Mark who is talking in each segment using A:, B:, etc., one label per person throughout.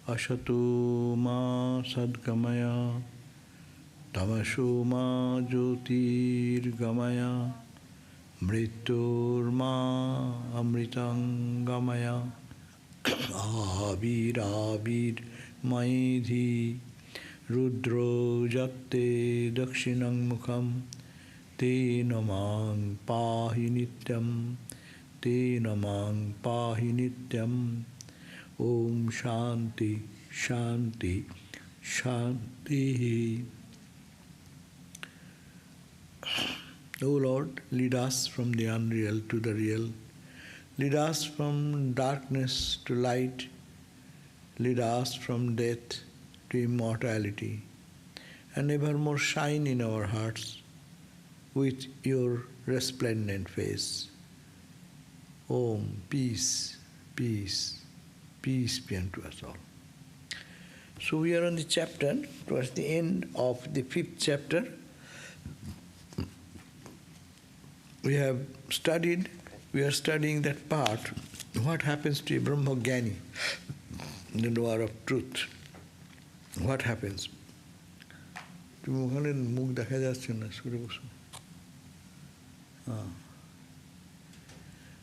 A: asato ma sadgamaya tamaso ma jyotirgamaya mrityor ma amritangamaya ahabir maidhi rudro jatte dakshinam mukham te namang pahi nityam te namang pahi nityam. Om Shanti Shanti Shanti. O Lord, lead us from the unreal to the real. Lead us from darkness to light. Lead us from death to immortality. And evermore shine in our hearts with your resplendent face. Om, peace, peace, peace be unto us all. So we are on the chapter, towards the end of the 5th chapter. We are studying that part, what happens to a Brahma-jnani, the knower of truth. What happens?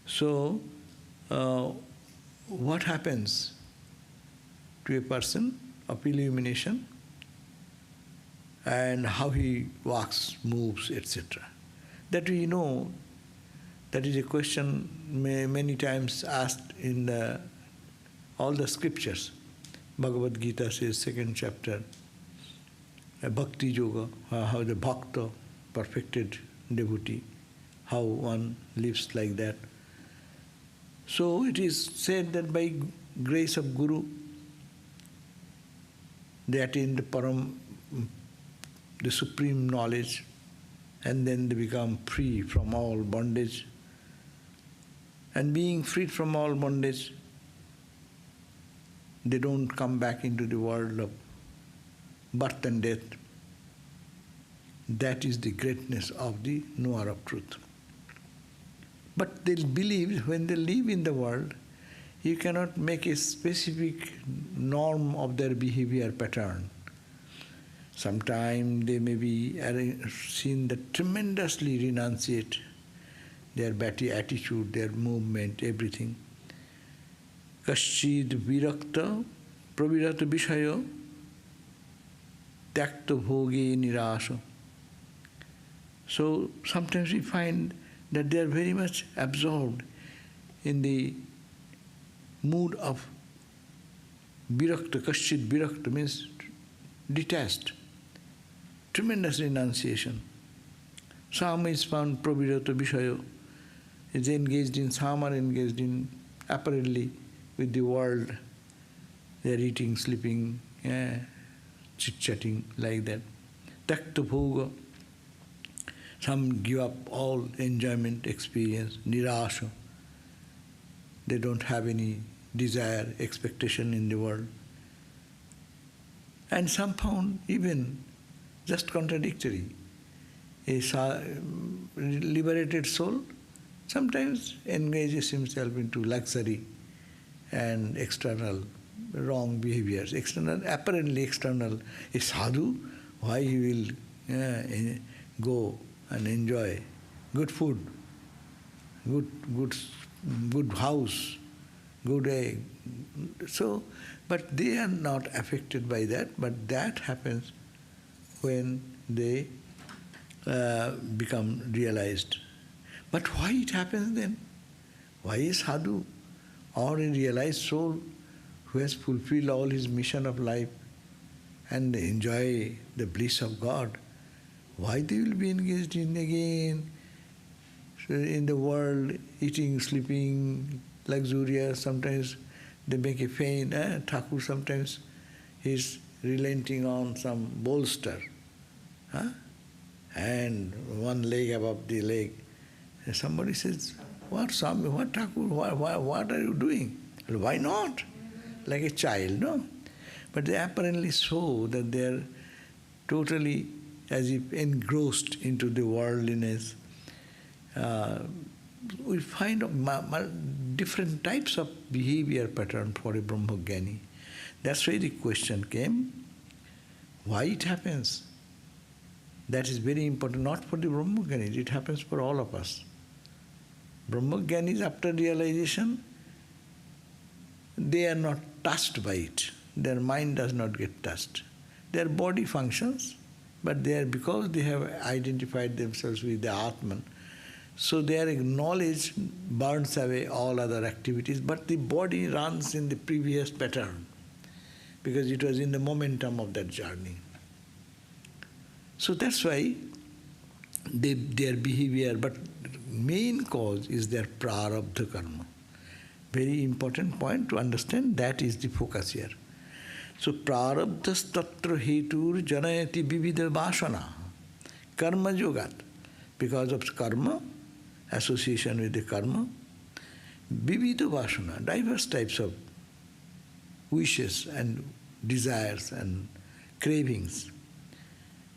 A: So, what happens to a person of illumination and how he walks, moves, etc. That we know, that is a question many times asked in all the scriptures. Bhagavad Gita says, 2nd chapter, Bhakti Yoga, how the bhakta, perfected devotee, how one lives like that. So it is said that by grace of Guru, they attain the supreme knowledge, and then they become free from all bondage. And being freed from all bondage, they don't come back into the world of birth and death. That is the greatness of the knower of truth. But they believe when they live in the world, you cannot make a specific norm of their behavior pattern. Sometimes they may be seen that tremendously renunciate their bad attitude, their movement, everything. Kaścit pravirata-viṣayas tyakta-bhogaḥ nirāśaḥ. So sometimes we find that they are very much absorbed in the mood of viraktaḥ. Kaścit viraktaḥ means detached. Tremendous renunciation. Some is found pravirata-viṣayas, is engaged in, some are engaged in apparently with the world. They are eating, sleeping, chit-chatting like that. Tyakta-bhogaḥ. Some give up all enjoyment, experience, nirāśaḥ. They don't have any desire, expectation in the world. And some found even just contradictory. A liberated soul sometimes engages himself into luxury and external wrong behaviors. Apparently external. A sadhu, why he will go and enjoy good food, good house, good egg. So, but they are not affected by that, but that happens when they become realized. But why it happens then? Why a sadhu or a realized soul who has fulfilled all his mission of life and enjoy the bliss of God, why they will be engaged in again in the world, eating, sleeping, luxurious? Sometimes they make a feint. Thakur sometimes is relenting on some bolster, and one leg above the leg. And somebody says, "What, Swami? What, Thakur? What are you doing?" Well, why not? Like a child, no? But they apparently show that they are totally as if engrossed into the worldliness. We find different types of behavior pattern for a Brahma-jnani. That's why the question came, why it happens? That is very important, not for the Brahmagyanis, it happens for all of us. Brahmagyanis, after realization, they are not touched by it. Their mind does not get touched. Their body functions, but they are, because they have identified themselves with the Atman, so their knowledge burns away all other activities, but the body runs in the previous pattern, because it was in the momentum of that journey. So that's why their behavior, but main cause is their prārabdha karma. Very important point to understand, that is the focus here. So prārabdha-statra hetur-janayati bhaved-dehe karma yogat. Because of karma, association with the karma, bhaved-dehe, diverse types of wishes and desires and cravings.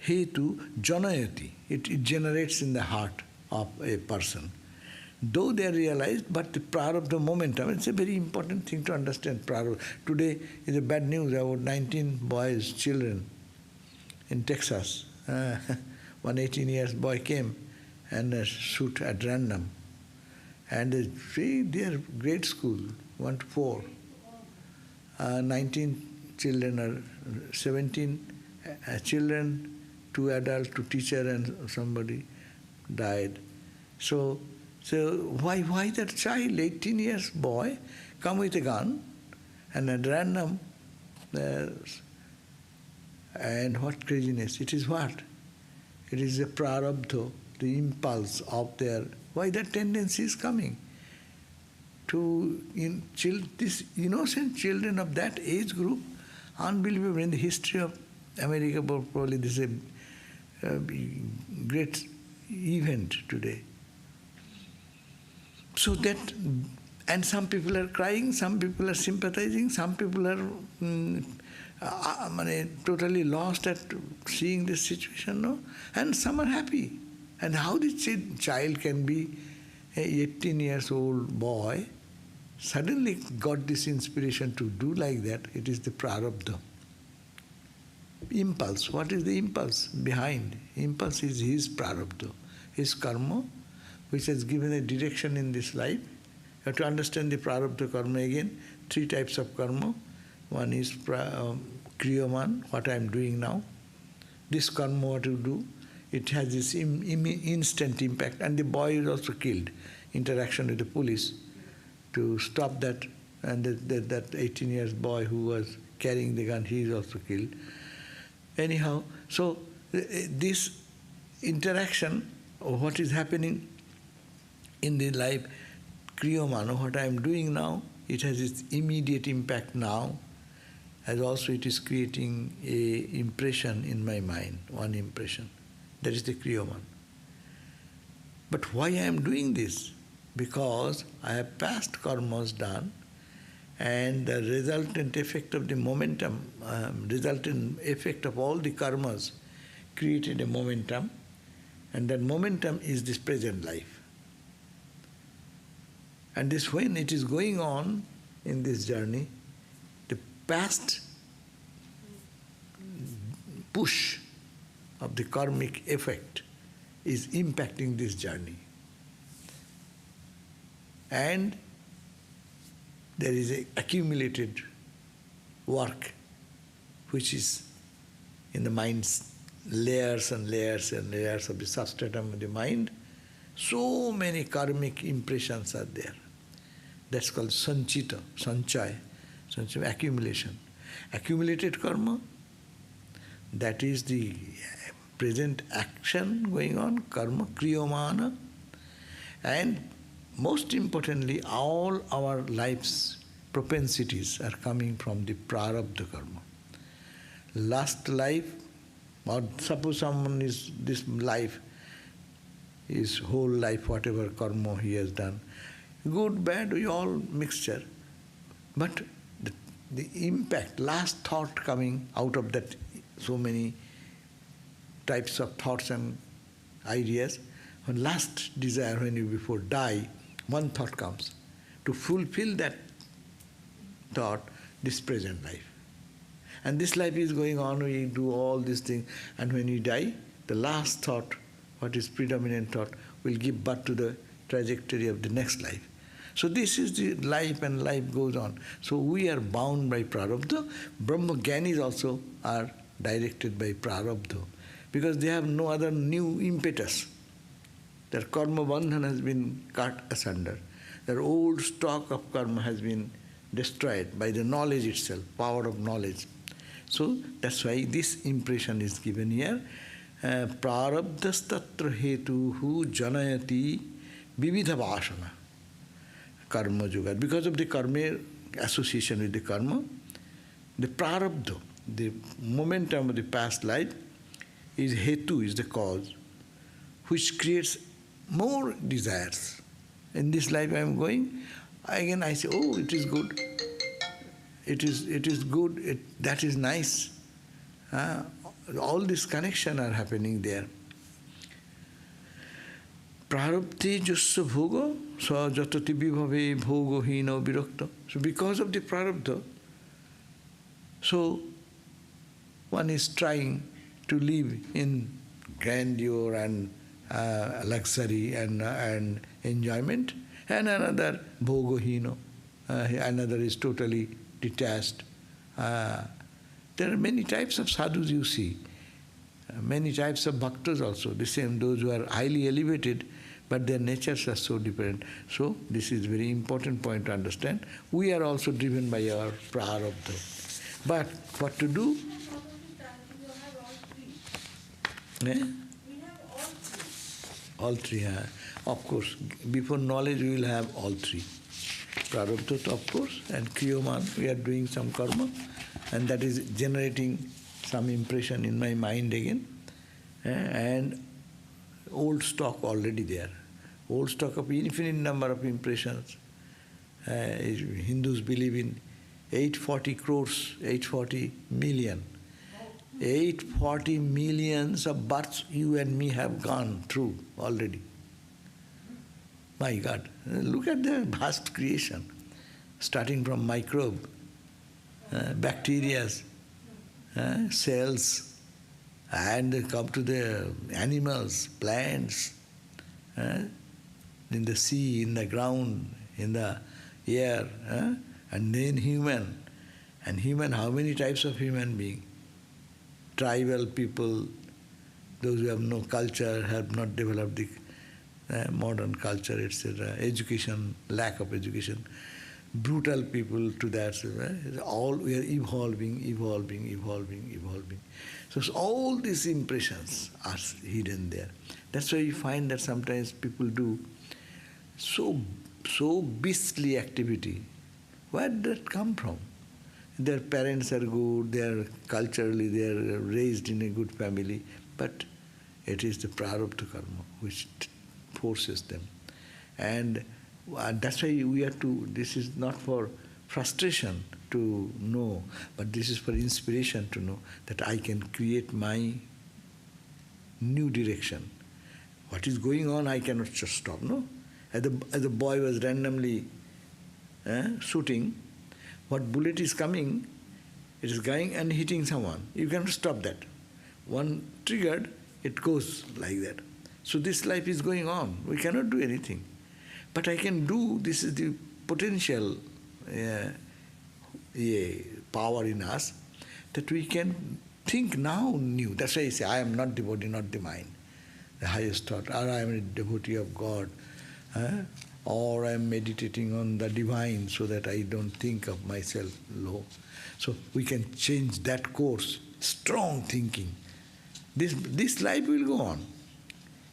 A: Hetur-janayati, it generates in the heart of a person. Though they are realized, but the prārabdha momentum, it's a very important thing to understand. Today is a bad news about 19 boys, children in Texas. One 18-year-old boy came and shoot at random. And they are grade school, 1 to 4. 19 children or 17 children, 2 adults, 2 teacher and somebody died. So why that child, 18 years boy, come with a gun and at random, and what craziness? It is what? It is the prārabdha, the impulse of their, why that tendency is coming? These innocent children of that age group, unbelievable. In the history of America, probably this is a great event today. So that, and some people are crying, some people are sympathizing, some people are totally lost at seeing this situation, no? And some are happy. And how this child can be an 18-year-old boy, suddenly got this inspiration to do like that? It is the prārabdha. Impulse. What is the impulse behind? Impulse is his prārabdha, his karma, which has given a direction in this life. You have to understand the prārabdha karma again. 3 types of karma. One is kriyaman, what I am doing now. This karma, what you do, it has this instant impact. And the boy is also killed. Interaction with the police to stop that. And that 18-year-old boy who was carrying the gun, he is also killed. Anyhow, so this interaction of what is happening in the life, kriyamana, what I am doing now, it has its immediate impact now, as also it is creating a impression in my mind, one impression. That is the kriyaman. But why I am doing this? Because I have past karmas done, and the resultant effect of the momentum, resultant effect of all the karmas created a momentum, and that momentum is this present life. And this, when it is going on in this journey, the past push of the karmic effect is impacting this journey. And there is a accumulated work which is in the mind's layers and layers and layers of the substratum of the mind. So many karmic impressions are there. That's called sanchita, sanchaya, accumulation. Accumulated karma, that is the present action going on, karma, kriyamana, and most importantly, all our life's propensities are coming from the prārabdha karma. Last life, or suppose someone is, this life, his whole life, whatever karma he has done, good, bad, we all mixture. But the impact, last thought coming out of that, so many types of thoughts and ideas, when last desire, when you before die, one thought comes. To fulfill that thought, this present life. And this life is going on, we do all these things, and when we die, the last thought, what is predominant thought, will give birth to the trajectory of the next life. So this is the life, and life goes on. So we are bound by prārabdha. Brahma-jñānis also are directed by prārabdha, because they have no other new impetus. Their karma bandhan has been cut asunder. Their old stock of karma has been destroyed by the knowledge itself, power of knowledge. So that's why this impression is given here. Prārabdha-statra hetur-janayati vividha-vāsanā karma yoga. Because of the karma, association with the karma, the prārabdha, the momentum of the past life, is hetu, is the cause, which creates more desires. In this life I am going, again I say, oh, it is good. It is good, that is nice. All this connection are happening there. Prārabdhe-jasya bhoga sa jatati vibhave bhoga-hīno viraktaḥ. So because of the prārabdha, so one is trying to live in grandeur and luxury and enjoyment, and another bhoga-hīno, another is totally detached. There are many types of sadhus you see, many types of bhaktas also, the same, those who are highly elevated, but their natures are so different. So this is very important point to understand. We are also driven by our prārabdha. But what to do? Eh? All three, of course. Before knowledge we will have all three. Prārabdha, of course, and kriyaman, we are doing some karma, and that is generating some impression in my mind again, and old stock already there. Old stock of infinite number of impressions. Hindus believe in 840 crores, 840 million. 840 millions of births you and me have gone through already. My God, look at the vast creation, starting from microbe, bacteria, cells, and come to the animals, plants, in the sea, in the ground, in the air, and then human. And human, how many types of human being? Tribal people, those who have no culture, have not developed the modern culture, etc. Education, lack of education. Brutal people to that. All we are evolving. So all these impressions are hidden there. That's why you find that sometimes people do so beastly activity. Where did that come from? Their parents are good, they are culturally, they are raised in a good family, but it is the prārabdha karma which forces them. And that's why we have to, this is not for frustration to know, but this is for inspiration to know that I can create my new direction. What is going on, I cannot just stop, no? As the boy was randomly shooting, what bullet is coming, it is going and hitting someone. You cannot stop that. One triggered, it goes like that. So this life is going on. We cannot do anything. But I can do, this is the potential power in us, that we can think now new. That's why I say, I am not devotee, not the mind, the highest thought, or I am a devotee of God, or I am meditating on the divine so that I don't think of myself low. So we can change that course, strong thinking. This life will go on.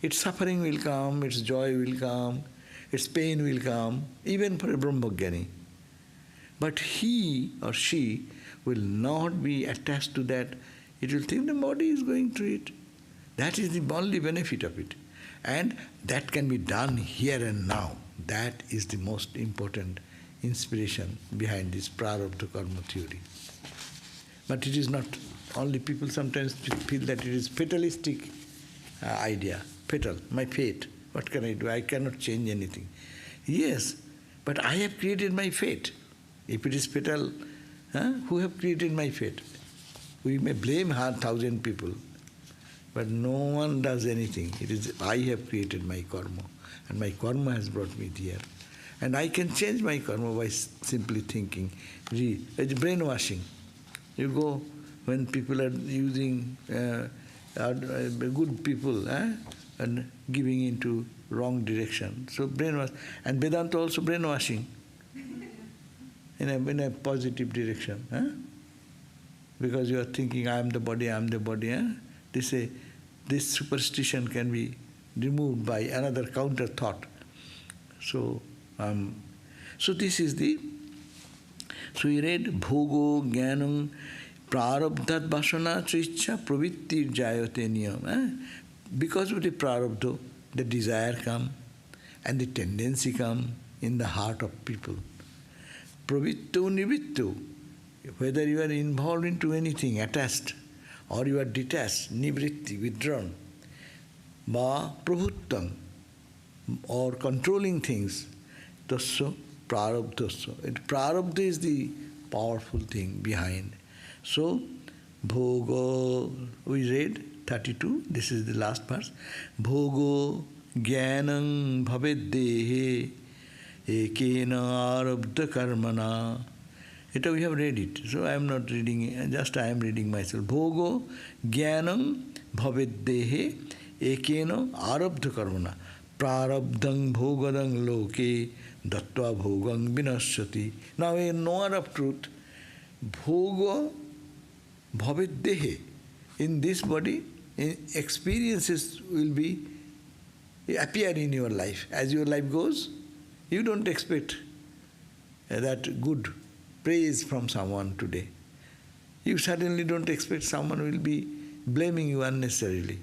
A: Its suffering will come, its joy will come, its pain will come, even for a Brahmajnani. But he or she will not be attached to that. It will think the body is going through it. That is the only benefit of it. And that can be done here and now. That is the most important inspiration behind this prārabdha karma theory. But it is not only, people sometimes feel that it is fatalistic idea. Fatal, my fate. What can I do? I cannot change anything. Yes, but I have created my fate. If it is fatal, who have created my fate? We may blame 1,000 people, but no one does anything. It is I have created my karma, and my karma has brought me here. And I can change my karma by simply thinking. It's brainwashing. You go when people are using good people and giving into wrong direction. So brainwash. And Vedanta also brainwashing in a positive direction. Because you are thinking, I am the body, I am the body. They say this superstition can be removed by another counter thought. So this is the. So we read bhogo jnanam prārabdhād-vāsanā ca-icchā pravṛttir-jāyate niyam. Because of the prārabdha, the desire come and the tendency come in the heart of people. Pravitto nivitto, whether you are involved into anything, attached, or you are detached, nivritti, withdrawn, ma prabhuttam, or controlling things, tasya prārabdhasya. Prārabdha is the powerful thing behind. So, bhoga, we read 32, this is the last verse. Bhogo jnanam bhaved-dehe ekena-ārabdha-karmaṇā. We have read it, so I am not reading it, just I am reading myself. Bhogo jnanam bhaved-dehe ekena-ārabdha-karmaṇā prārabdhaṃ loke datyāj bhogaṃ vinasyati. Now a knower of truth, bhoga bhaved-dehe, in this body, experiences will appear in your life. As your life goes, you don't expect that good praise from someone today. You certainly don't expect someone will be blaming you unnecessarily.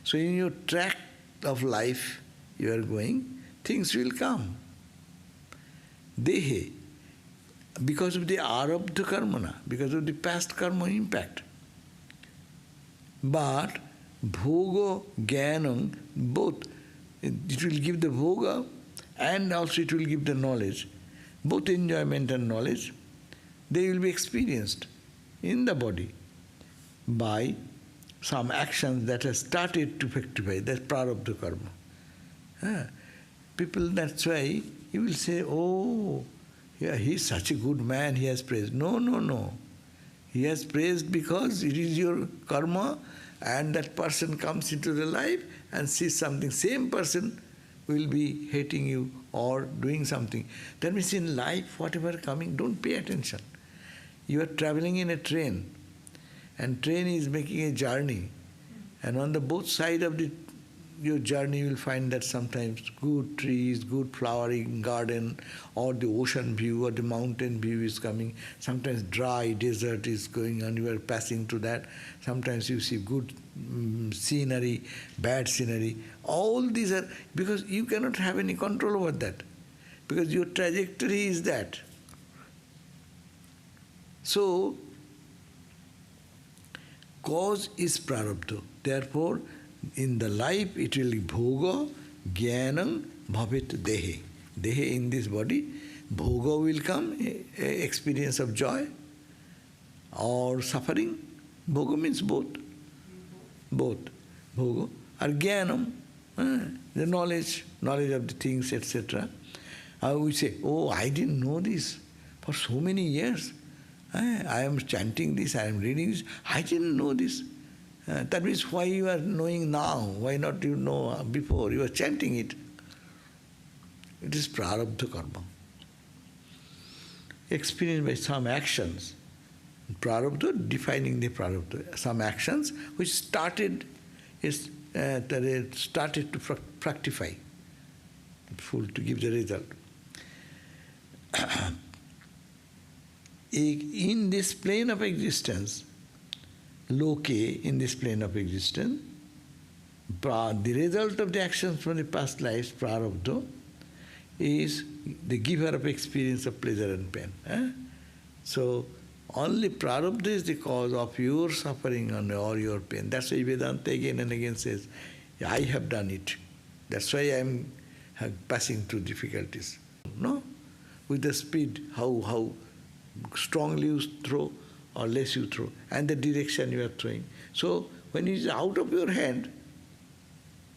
A: So in your track of life you are going, things will come. Dehe, because of the ābhāsa-śarīre, because of the past karma impact. But bhoga jnanam, both, it will give the bhoga and also it will give the knowledge. Both enjoyment and knowledge, they will be experienced in the body by some actions that have started to fructify. That's prārabdha karma. People, that's why you will say, oh, yeah, he is such a good man, he has praised. No, no, no. He has praised because it is your karma, and that person comes into the life and sees something. Same person will be hating you or doing something. That means in life, whatever coming, don't pay attention. You are traveling in a train, and train is making a journey, and on the both sides of your journey you will find that sometimes good trees, good flowering garden, or the ocean view or the mountain view is coming. Sometimes dry desert is going on, you are passing through that. Sometimes you see good scenery, bad scenery. All these are, because you cannot have any control over that, because your trajectory is that. So, cause is prārabdha. Therefore, in the life it will be bhoga jnanam bhaved-dehe. Dehe in this body, bhoga will come, experience of joy or suffering. Bhoga means both. Both. Bhoga or jnanam, the knowledge of the things, etc. We say, oh, I didn't know this for so many years. I am chanting this, I am reading this, I didn't know this. That means why you are knowing now? Why not you know before? You are chanting it. It is prārabdha karma. Experienced by some actions. Prārabdha, defining the prārabdha. Some actions which started to fructify, full to give the result. In this plane of existence, loke, in this plane of existence, the result of the actions from the past lives, prārabdha, is the giver of experience of pleasure and pain. So, only prārabdha is the cause of your suffering or your pain. That's why Vedanta again and again says, I have done it. That's why I am passing through difficulties. No? With the speed, how strongly you throw, or less you throw, and the direction you are throwing. So when it is out of your hand,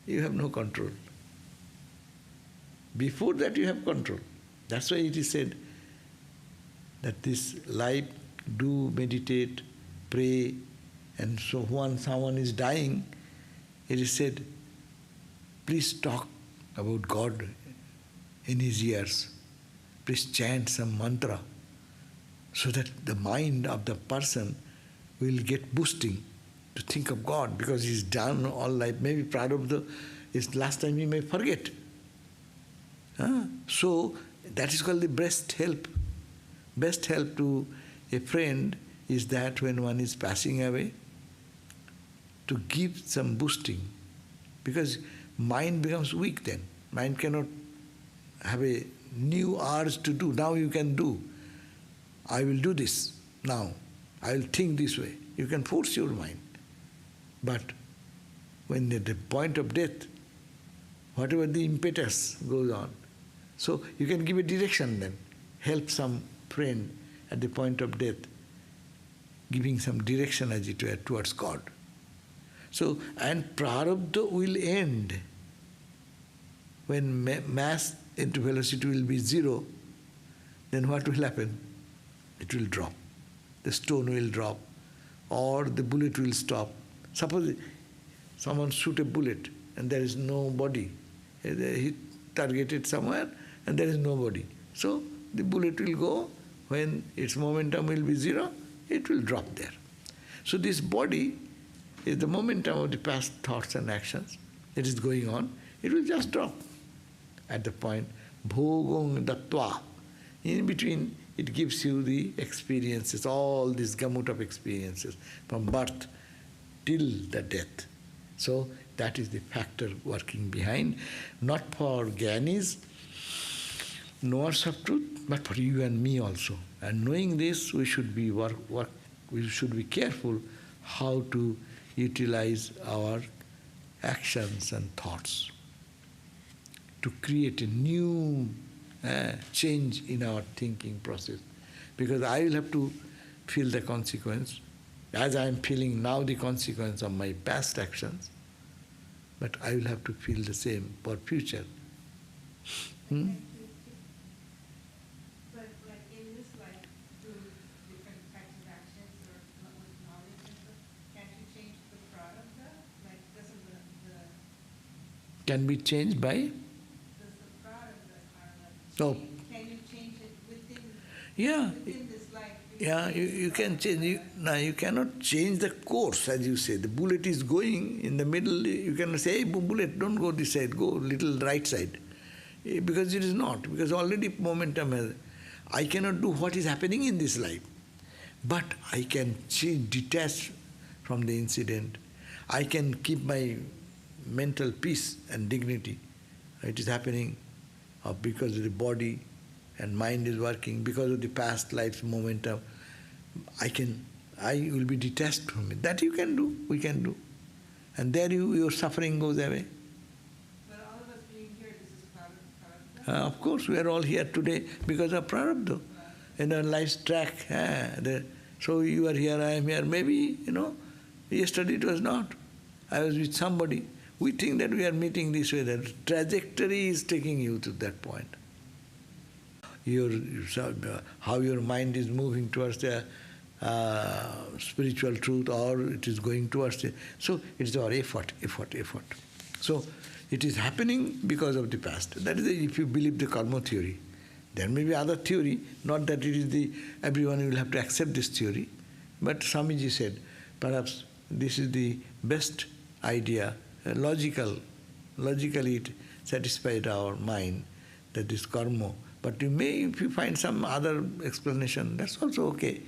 A: you have no control. Before that you have control. That's why it is said that this life, do meditate, pray, and so when someone is dying, it is said, please talk about God in his ears. Please chant some mantra so that the mind of the person will get boosting to think of God, because he's done all life. Maybe prārabdha is last time he may forget. So that is called the best help. Best help to a friend is that when one is passing away, to give some boosting, because mind becomes weak then. Mind cannot have a new urge to do. Now you can do. I will do this now. I will think this way. You can force your mind. But when at the point of death, whatever the impetus goes on, so you can give a direction then. Help some friend at the point of death, giving some direction as it were towards God. So, and prārabdha will end when mass into velocity will be zero. Then what will happen? It will drop. The stone will drop, or the bullet will stop. Suppose someone shoot a bullet and there is no body. He targeted somewhere and there is no body. So the bullet will go. When its momentum will be zero, it will drop there. So this body is the momentum of the past thoughts and actions. It is going on. It will just drop at the point bhogong dattva. In between, it gives you the experiences, all this gamut of experiences from birth till the death. So that is the factor working behind, not for jñānis, knowers of truth, but for you and me also. And knowing this, we should be we should be careful how to utilize our actions and thoughts to create a new change in our thinking process. Because I will have to feel the consequence, as I am feeling now the consequence of my past actions, but I will have to feel the same for future.
B: But like in this life, through different types of actions or with knowledge and stuff, can't you change the prārabdha? Like doesn't the
A: Can be changed by?
B: does the prārabdha
A: No.
B: Can you change it within this life?
A: Yeah, you can change. Now you cannot change the course, as you say. The bullet is going in the middle. You cannot say, hey, bullet, don't go this side, go little right side. Because it is not. Because already momentum has. I cannot do what is happening in this life. But I can detach from the incident. I can keep my mental peace and dignity. It is happening because of the body and mind is working, because of the past life's momentum. I will be detached from it. That you can do, we can do. And there your suffering goes away.
B: But all of us being here, this is prārabdha?
A: Of course, we are all here today because of prārabdha. In our life's track. So you are here, I am here. Maybe, yesterday it was not. I was with somebody. We think that we are meeting this way. The trajectory is taking you to that point. How your mind is moving towards the spiritual truth, or it is going towards it. So it is our effort. So it is happening because of the past. That is if you believe the karma theory. There may be other theory, not that it is everyone will have to accept this theory. But Swamiji said, perhaps this is the best idea, logically it satisfied our mind, that is karma. But if you find some other explanation, that's also okay.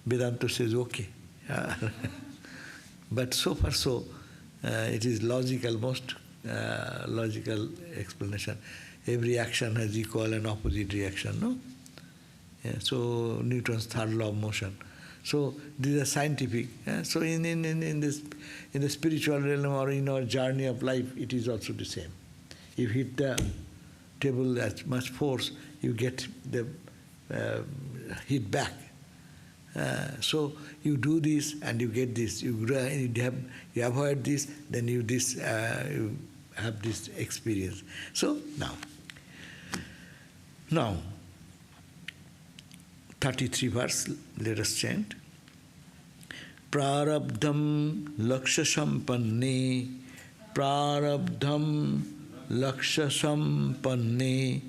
A: Vedanta says okay. But so far it is logical, most logical explanation. Every action has equal and opposite reaction, no? Yeah, so Newton's third law of motion. So these are scientific. So in the spiritual realm or in our journey of life, it is also the same. If you hit the table at much force, you get the hit back. So you do this and you get this. You avoid this, then you have this experience. So now 33 verse, let us chant. Prārabdham lakṣya-sampanne, prārabdham lakṣya-sampanne,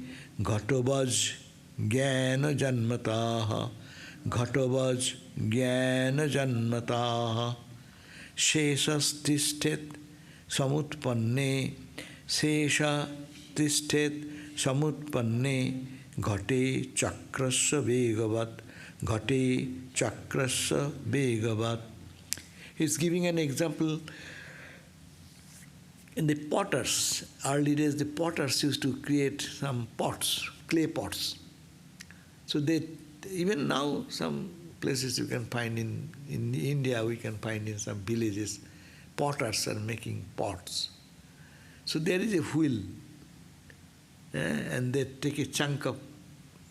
A: ghaṭavaj-jñāna-janmataḥ, ghāṭavaj-jñāna-janmataḥ, śeṣa-stiṣṭhet-samutpanne, śeṣa-stiṣṭhet-samutpanne, ghate-chakrasya-vegavat, ghate-chakrasya-vegavat. He's giving an example. In the potters, early days, the potters used to create some pots, clay pots. So even now, some places you can find in India, we can find in some villages, potters are making pots. So there is a wheel, and they take a chunk of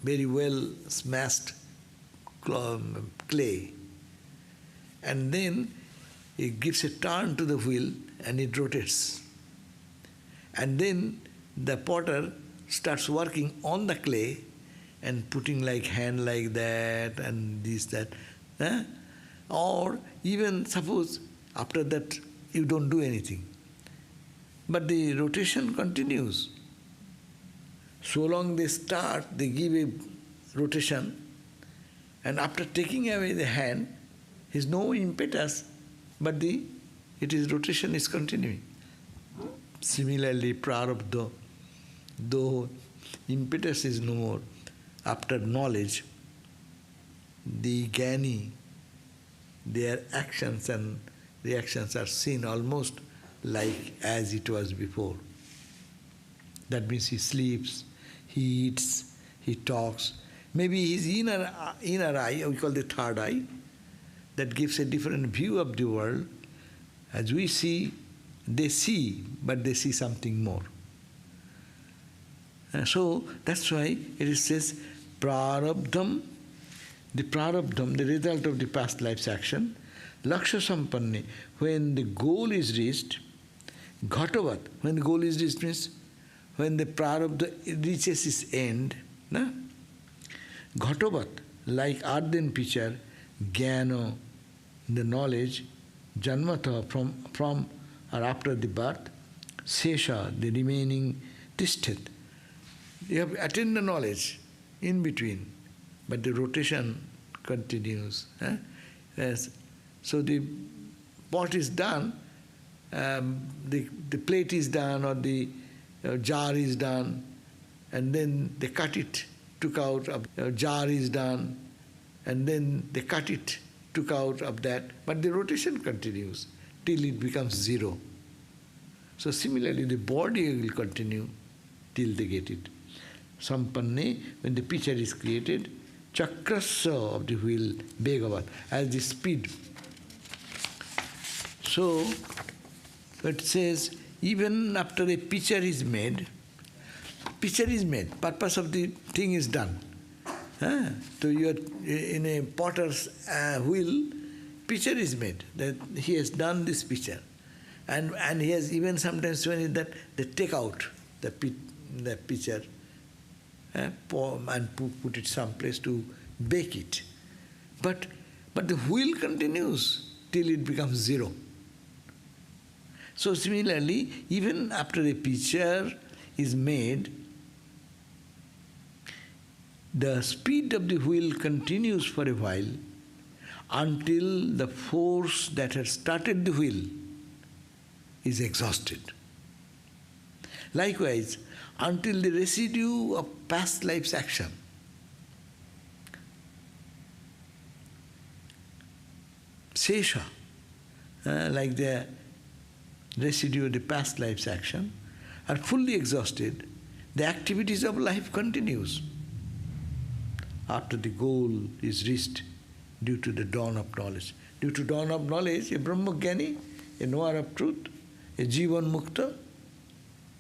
A: very well smashed clay, and then it gives a turn to the wheel and it rotates. And then the potter starts working on the clay and putting like hand like that and this, that. Or even suppose after that you don't do anything, but the rotation continues. So long they start, they give a rotation, and after taking away the hand, there's no impetus, but rotation is continuing. Similarly, prārabdha, though impetus is no more, after knowledge, the jñānī, their actions and reactions are seen almost like as it was before. That means he sleeps, he eats, he talks. Maybe his inner eye, we call the third eye, that gives a different view of the world. As we see, they see, but they see something more. So that's why it says prārabdham, the prārabdham, the result of the past life's action, lakṣya-sampanne, when the goal is reached, ghāṭavaj, when the goal is reached means when the prārabdha reaches its end, ghāṭavaj, like earthen pitcher, jñāna, the knowledge, janmataḥ, from or after the birth, śeṣa, the remaining tiṣṭhet. You have attained the knowledge in between, but the rotation continues. Yes. So the pot is done, the plate is done, or the jar is done, and then they cut it, took out of jar is done, and then they cut it, took out of that, but the rotation continues till it becomes zero. So similarly, the body will continue till they get it. Sampanne, when the pitcher is created, chakrasya of the wheel, bhoga-varjitaḥ, as the speed. So it says, even after a pitcher is made, purpose of the thing is done. So you are in a potter's wheel, pitcher is made, that he has done this pitcher. And he has even sometimes when it that they take out the pitcher and put it someplace to bake it. But the wheel continues till it becomes zero. So similarly, even after a pitcher is made, the speed of the wheel continues for a while until the force that has started the wheel is exhausted. Likewise, until the residue of past life's action śeṣa, like the residue of the past life's action, are fully exhausted, the activities of life continues after the goal is reached due to the dawn of knowledge. Due to dawn of knowledge, a Brahma-jñāni, a knower of truth, a Jivan-mukta,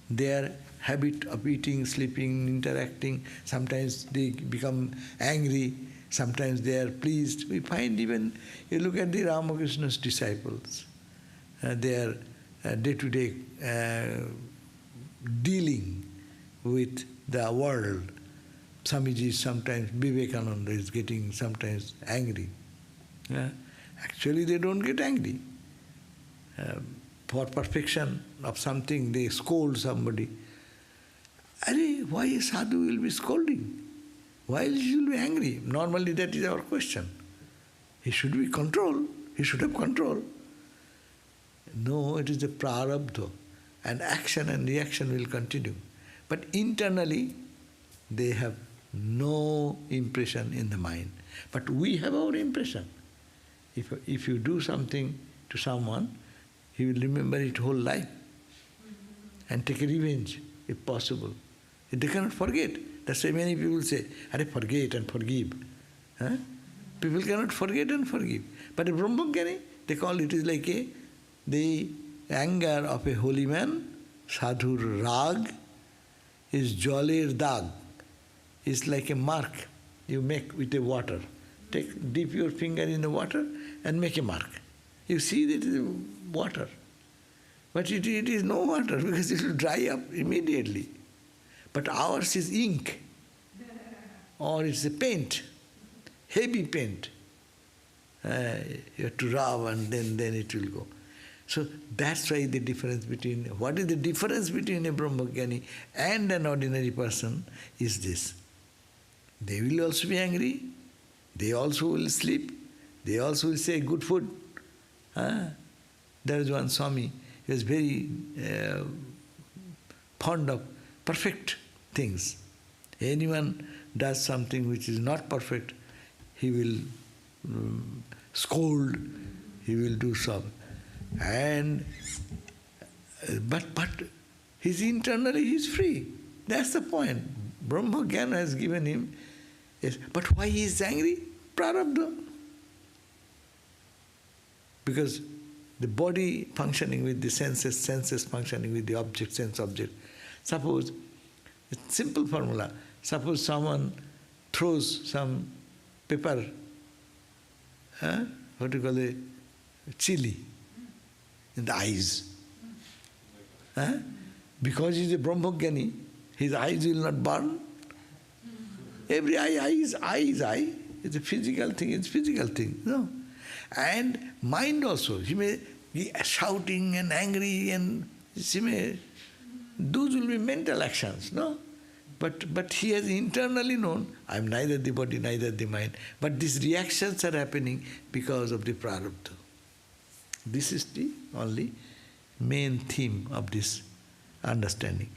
A: their habit of eating, sleeping, interacting, sometimes they become angry, Sometimes they are pleased. We find even, you look at the Ramakrishna's disciples, their day-to-day dealing with the world. Swamiji sometimes, Vivekananda is getting sometimes angry. Actually they don't get angry. For perfection of something, they scold somebody. Why a sadhu will be scolding? Why he will be angry? Normally that is our question. He should be controlled. He should have control. No, it is the prārabdha. And action and reaction will continue. But internally, they have no impression in the mind. But we have our impression. If you do something to someone, he will remember it whole life and take a revenge, if possible. They cannot forget. That's why many people say, forget and forgive. People cannot forget and forgive. But a Brahmajnani, they call it is like the anger of a holy man, sadhur rag, is joler dag. It's like a mark you make with the water. Dip your finger in the water and make a mark. You see that it is water. But it is no water because it will dry up immediately. But ours is ink, or it's a paint, heavy paint. You have to rub and then it will go. So that's why the difference between, what is the difference between a Brahmajnani and an ordinary person is this. They will also be angry, they also will sleep, they also will say good food. There is one Swami, he was very fond of perfect things. Anyone does something which is not perfect, he will scold, he will do so. But he's internally he's free. That's the point. Brahmajnana has given him. But why he is angry? Prārabdha. Because the body functioning with the senses, senses functioning with the object, sense object. Suppose, it's simple formula. Suppose someone throws some pepper, what do you call it, chili, in the eyes. Because he is a Brahmajnani, his eyes will not burn. Every eye is eye. It's a physical thing, it's physical thing. No. And mind also, he may be shouting and angry and those will be mental actions, no? But he has internally known, I am neither the body, neither the mind. But these reactions are happening because of the prārabdha. This is the only main theme of this understanding.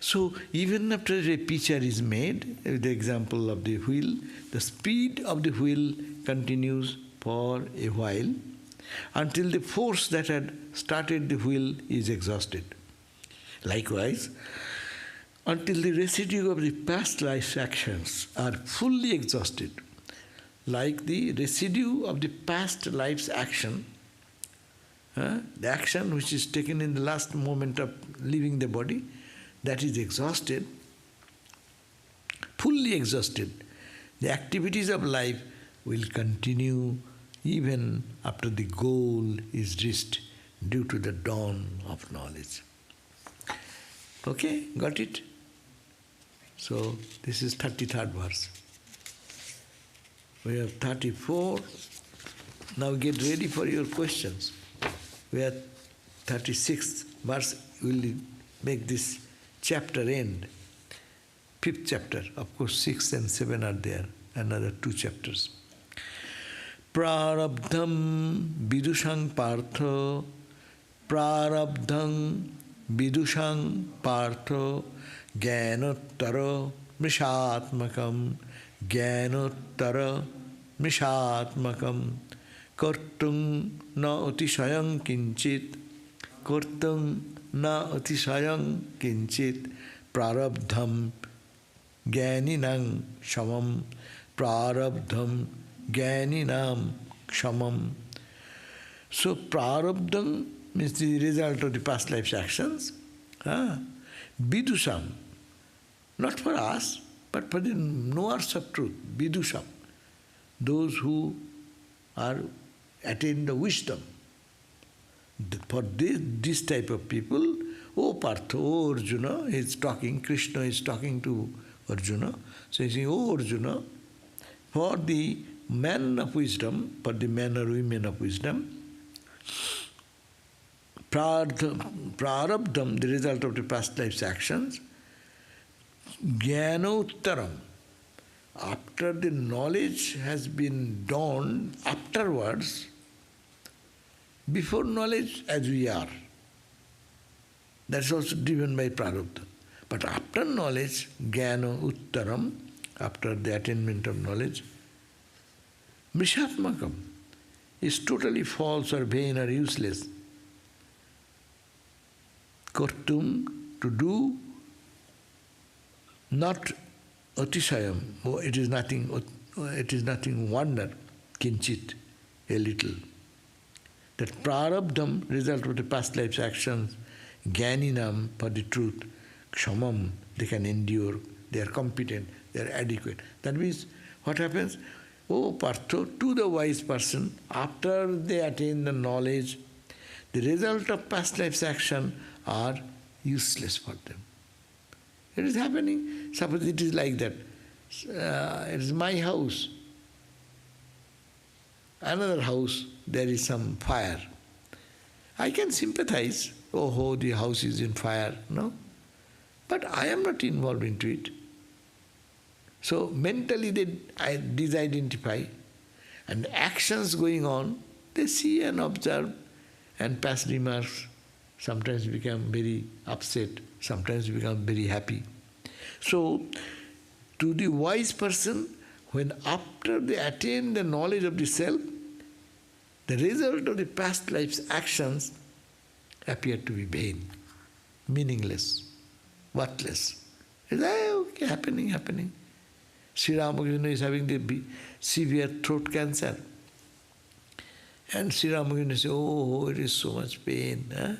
A: So even after a picture is made, the example of the wheel, the speed of the wheel continues for a while until the force that had started the wheel is exhausted. Likewise, until the residue of the past life's actions are fully exhausted, like the residue of the past life's action, the action which is taken in the last moment of leaving the body, that is exhausted, fully exhausted. The activities of life will continue even after the goal is reached due to the dawn of knowledge. Okay, got it? So, this is 33rd verse. We have 34. Now get ready for your questions. We have 36th verse. We will make this chapter end. 5th chapter. Of course, 6 and 7 are there. Another 2 chapters. Prārabdham viduṣaṃ pārtha, prārabdhaṃ viduṣaṃ pārtha, jñāna-uttara-mṛṣātmakam, jñāna-uttara-mṛṣātmakam, kartum na-atiśayaṃ kiñcit, kartum na-atiśayaṃ kiñcit, prārabdham jñānīnaṃ samam, prārabdham jñānīnaṃ samam. So prārabdham means the result of the past life's actions. Viduṣaṃ, not for us, but for the knowers of truth. Viduṣaṃ. those who are attain the wisdom. For this type of people, oh Partha, oh Arjuna, is talking, Krishna is talking to Arjuna. So he's saying, oh Arjuna, for the man of wisdom, for the men or women of wisdom, prārabdham, the result of the past life's actions, jñāna-uttaraṃ, after the knowledge has been dawned afterwards, before knowledge as we are. That's also driven by prārabdha. But after knowledge, jñāna-uttaraṃ, after the attainment of knowledge, mṛṣātmakam is totally false or vain or useless. Kartum, to do, not na-atiśayaṃ, it is nothing wonder, kaścit, a little. That prārabdham, result of the past life's actions, jñāninam, for the truth, kshamam, they can endure, they are competent, they are adequate. That means, what happens? Oh Partha, to the wise person, after they attain the knowledge, the result of past life's action are useless for them. It is happening. Suppose it is like that. It is my house. Another house, there is some fire. I can sympathize. Oh, the house is in fire. No? But I am not involved into it. So mentally they disidentify, and actions going on, they see and observe, and past remarks sometimes become very upset, sometimes become very happy. So, to the wise person, when after they attain the knowledge of the self, the result of the past life's actions appear to be vain, meaningless, worthless. It's okay, happening. Sri Ramakrishna is having the severe throat cancer. And Sri Ramakrishna said, oh, it is so much pain. Huh?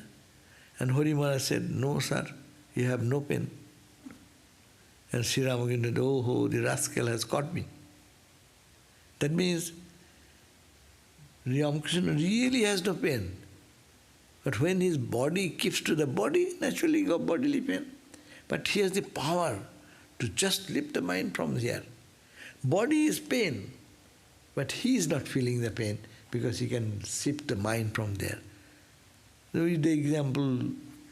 A: And Hari Maharaj said, no, sir, you have no pain. And Sri Ramakrishna said, oh, the rascal has caught me. That means Ramakrishna really has no pain. But when his body keeps to the body, naturally he got bodily pain. But he has the power to just lift the mind from here. Body is pain, but he is not feeling the pain because he can shift the mind from there. So the example,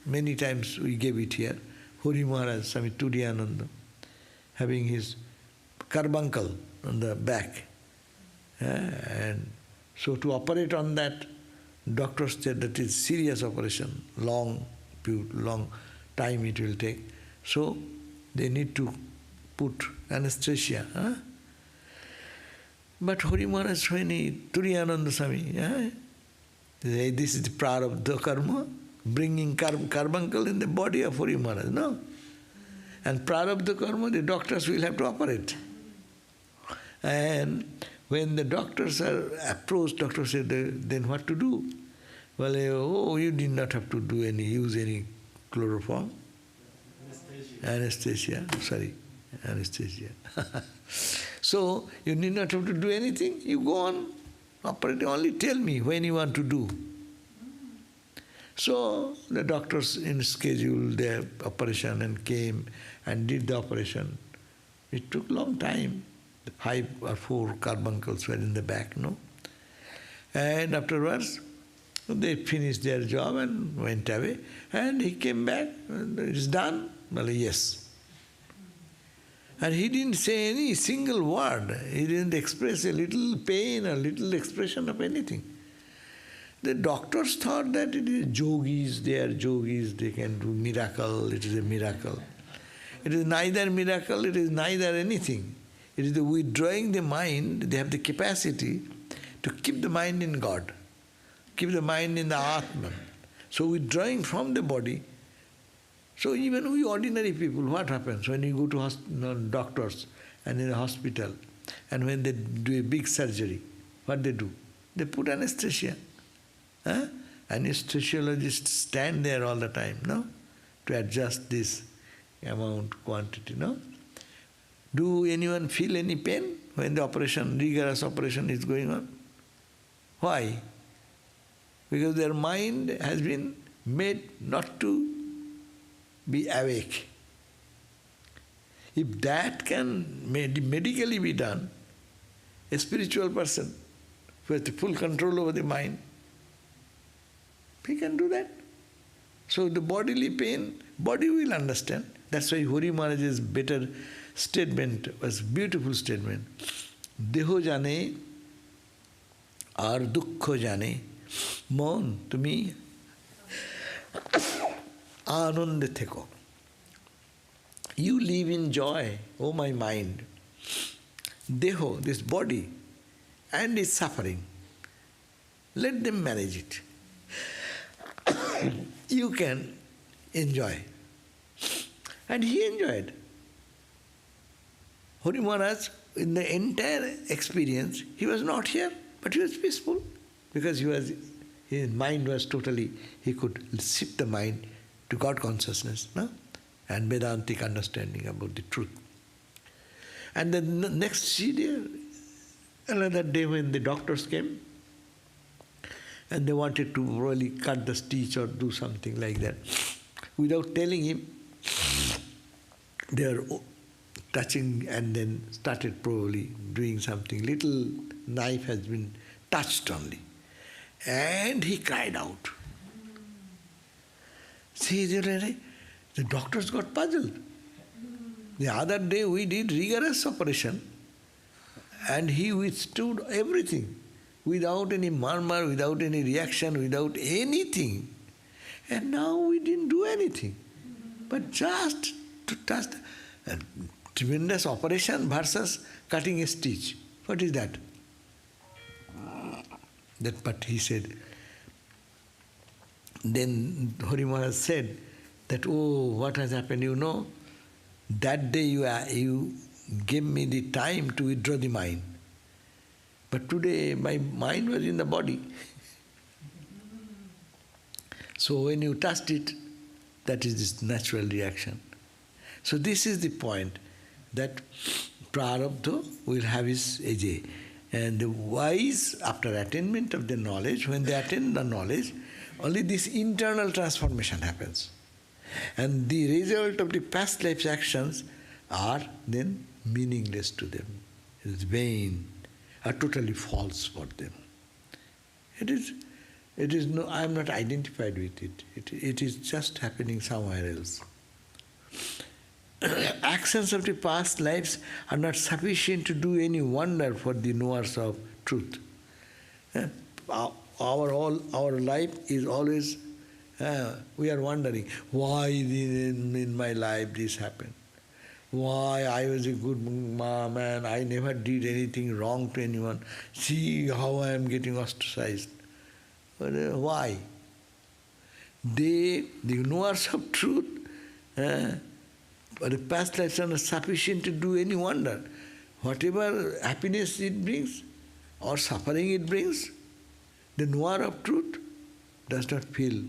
A: many times we gave it here. Hari Maharaj, Swami Turiyananda, having his carbuncle on the back. And so to operate on that, doctors said that is serious operation, long time it will take. So they need to put anesthesia. But Hari Maharaj, when Turiyananda Swami, this is the prārabdha karma, bringing carbuncle in the body of Hari Maharaj, no? And prārabdha karma, the doctors will have to operate. And when the doctors are approached, doctors said, then what to do? Well, you did not have to use any chloroform. Anesthesia. So, you need not have to do anything. You go on operating. Only tell me when you want to do. So, the doctors scheduled their operation and came and did the operation. It took a long time. 5 or 4 carbuncles were in the back, no? And afterwards, they finished their job and went away. And he came back, and it's done. Well, yes. And he didn't say any single word. He didn't express a little pain, a little expression of anything. The doctors thought that it is yogis, they are yogis, they can do miracle, it is a miracle. It is neither miracle, it is neither anything. It is the withdrawing the mind, they have the capacity to keep the mind in God, keep the mind in the Atman. So withdrawing from the body. So even we ordinary people, what happens when you go to doctors and in a hospital, and when they do a big surgery, what they do? They put anesthesia. Anesthesiologists stand there all the time, no? To adjust this amount, quantity, no? Do anyone feel any pain? when the operation, rigorous operation is going on. Why? Because their mind has been made not to be awake. If that can medically be done, a spiritual person who has the full control over the mind, he can do that. So the bodily pain, body will understand. That's why Hari Maharaj's better statement was beautiful statement. Deho jane ar dukkho jane, mon tumi anande theko. You live in joy, oh my mind. Deho, this body, and its suffering. Let them manage it. You can enjoy. And he enjoyed. Hari Maharaj, in the entire experience, he was not here, but he was peaceful. Because his mind was totally, he could shift the mind to God consciousness, no? And Vedantic understanding about the truth. And then the next day, another day when the doctors came, and they wanted to really cut the stitch or do something like that. Without telling him, they were touching and then started probably doing something. Little knife has been touched only. And he cried out. See, the doctors got puzzled. The other day we did rigorous operation and he withstood everything without any murmur, without any reaction, without anything. And now we didn't do anything. But just to touch a tremendous operation versus cutting a stitch. What is that? But he said, then Hari Maharaj said that, oh, what has happened, you know, that day you gave me the time to withdraw the mind. But today my mind was in the body. So when you touched it, that is this natural reaction. So this is the point, that prārabdha will have his age. And the wise, after attainment of the knowledge, when they attain the knowledge, only this internal transformation happens. And the result of the past life's actions are then meaningless to them. It is vain, are totally false for them. It is no, I am not identified with it. It is just happening somewhere else. Actions of the past lives are not sufficient to do any wonder for the knowers of truth. Our life is always, we are wondering, why in my life this happened? Why I was a good mom and I never did anything wrong to anyone. See how I am getting ostracized. Why? The knowers of truth, the past lives are not sufficient to do any wonder. Whatever happiness it brings or suffering it brings, the knower of truth does not feel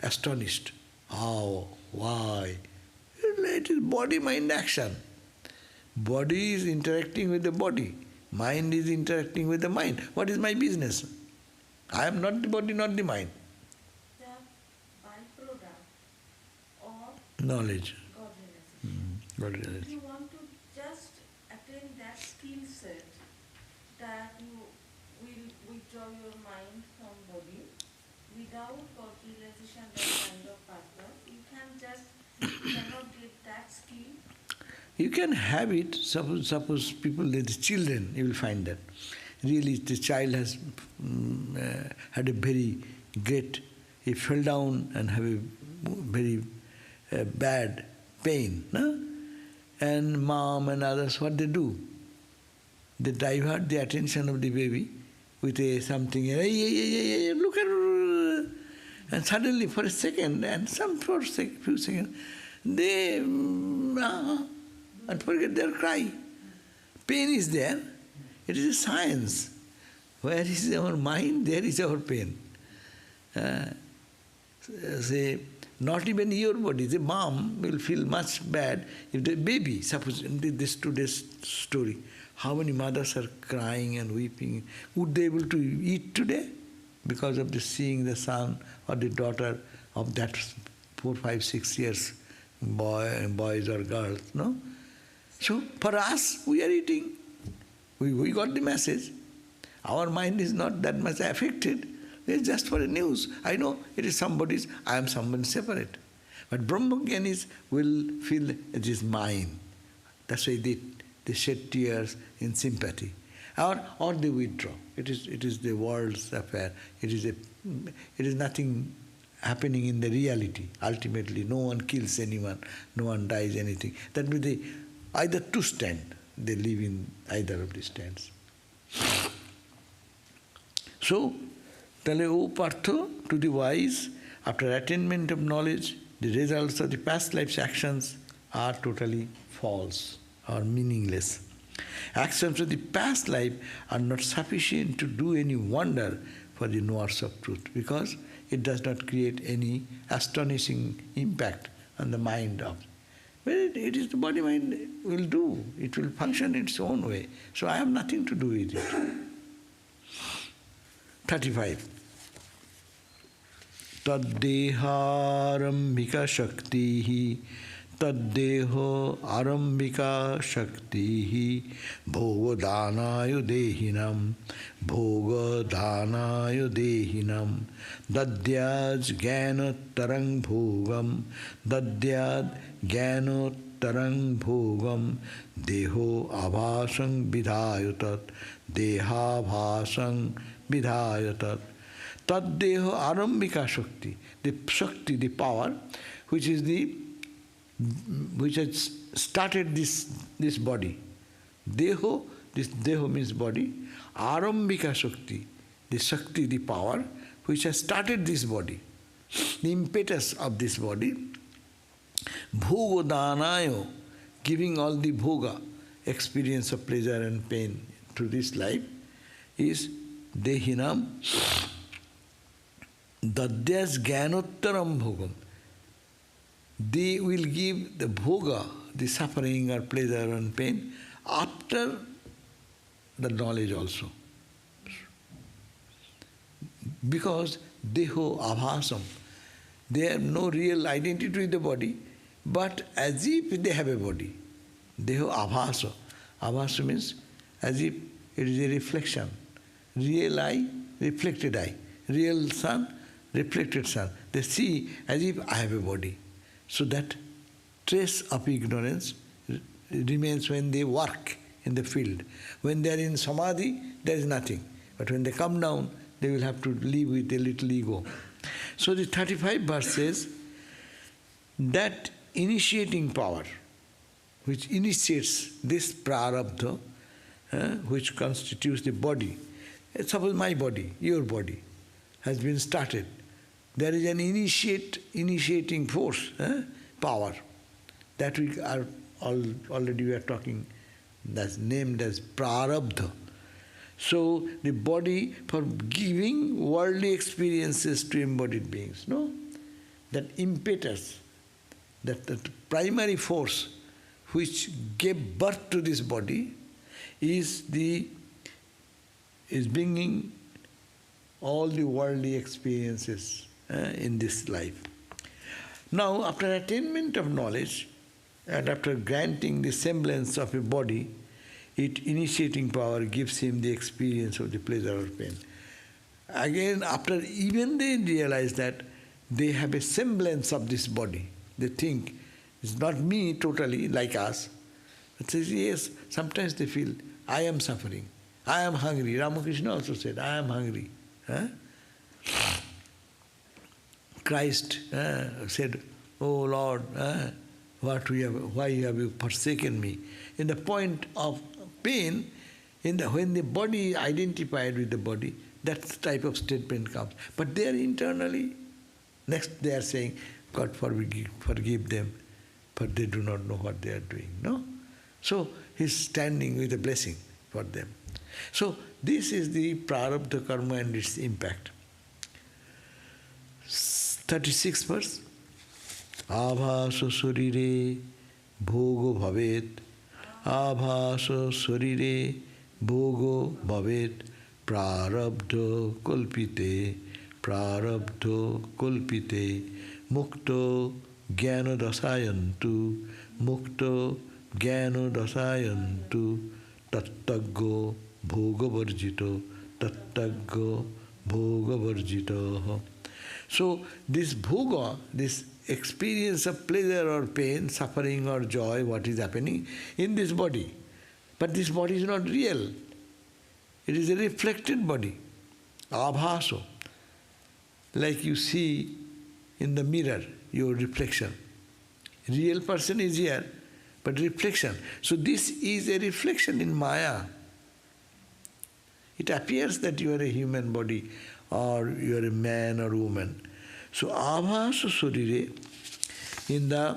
A: astonished. How? Why? It is body-mind action. Body is interacting with the body. Mind is interacting with the mind. What is my business? I am not the body, not the mind.
B: The byproduct of
A: Knowledge.
B: God realization. If you want to just attain that skill set, that you will withdraw your mind from body, without God realization, that kind of pattern, you cannot get that skill.
A: You can have it. Suppose people, the children, you will find that. Really, the child has had a very great, he fell down and have a very bad pain. No? And mom and others, what they do? They divert the attention of the baby with something, look at her. And suddenly for a second, and for a few seconds, they and forget their cry. Pain is there. It is a science. Where is our mind, there is our pain. Say, not even your body. The mom will feel much bad if the baby, suppose in this today's story, How many mothers are crying and weeping? Would they be able to eat today because of the seeing the son or the daughter of that 4, 5, 6 years boys or girls? No. So for us, we are eating. We got the message. Our mind is not that much affected. It's just for the news. I know it is somebody's, I am someone separate. But Brahmagyanis will feel it is mine. That's why they shed tears in sympathy. Or they withdraw. It is the world's affair. It is nothing happening in the reality. Ultimately, no one kills anyone, no one dies anything. That means they either two stand. They live in either of the stands. So, tale O Partha, to the wise, after attainment of knowledge, the results of the past life's actions are totally false or meaningless. Actions of the past life are not sufficient to do any wonder for the knowers of truth, because it does not create any astonishing impact on the mind of. But it is the body-mind will do. It will function its own way. So I have nothing to do with it. 35. tad-deha-ārambhikā śaktir, tad-deha-ārambhikā śaktir, bhoga-dānāya dehinam, bhoga-dānāya dehinam, dadyāj-jñānottaraṃ bhogam, dadyāj-jñānottaraṃ bhogam, deho ābhāsaṃ vidhayatat, deha-bhāsaṃ vidhayatat. tad-deha-ārambhikā śaktir, the Shakti, the power, which has started this body. Deho, this deho means body. Ārambhikā śaktir, the Shakti, the power, which has started this body. The impetus of this body. Bhoga-dānāya, giving all the bhoga, experience of pleasure and pain through this life, is dehinam dadyāj-jñānottaraṃ bhogam. They will give the bhoga, the suffering or pleasure and pain, after the knowledge also. Because deho ābhāsam, they have no real identity with the body, but as if they have a body. Deho ābhāsa. Ābhāsa means as if it is a reflection. Real eye, reflected eye. Real sun, reflected sun. They see as if I have a body. So that trace of ignorance remains when they work in the field. When they are in samadhi, there is nothing. But when they come down, they will have to live with a little ego. So the 35th verse says that initiating power, which initiates this prārabdha, which constitutes the body. Suppose my body, your body, has been started. There is an initiating force, power, that we are already we are talking, that's named as prārabdha. So the body for giving worldly experiences to embodied beings, no? That impetus, that primary force which gave birth to this body is bringing all the worldly experiences in this life. Now, after attainment of knowledge and after granting the semblance of a body, its initiating power gives him the experience of the pleasure or pain. Again, after even they realize that they have a semblance of this body, they think it's not me totally like us. It says, yes, sometimes they feel, I am suffering, I am hungry. Ramakrishna also said, I am hungry. Christ said, oh Lord, why have you forsaken me? In the point of pain, when the body is identified with the body, that type of statement comes. But they are internally, next they are saying, God forgive them, for they do not know what they are doing. No? So he's standing with a blessing for them. So this is the prārabdha karma and its impact. 36th verse. ābhāsa-śarīre bhoga bhaved. ābhāsa-śarīre bhogo bhaved prārabdha-kalpite prārabdha-kalpite mukto jñāna-daśā-yāntu mukto jñāna-daśā-yāntu tattaggo bhoga-varjitaḥ. So this bhoga, this experience of pleasure or pain, suffering or joy, what is happening in this body. But this body is not real. It is a reflected body. Ābhāsa. Like you see in the mirror, your reflection. Real person is here, but reflection. So this is a reflection in Maya. It appears that you are a human body or you are a man or woman. So ābhāsa-śarīre, in the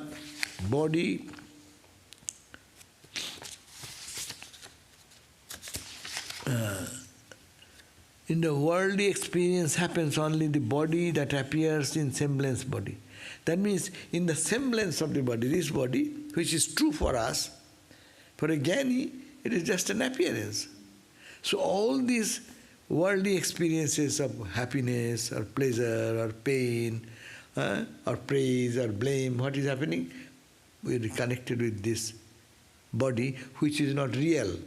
A: body, in the worldly experience happens only the body that appears in semblance body. That means in the semblance of the body, this body, which is true for us, for a jñānī, it is just an appearance. So all these worldly experiences of happiness or pleasure or pain or praise or blame, what is happening? We are connected with this body which is not real.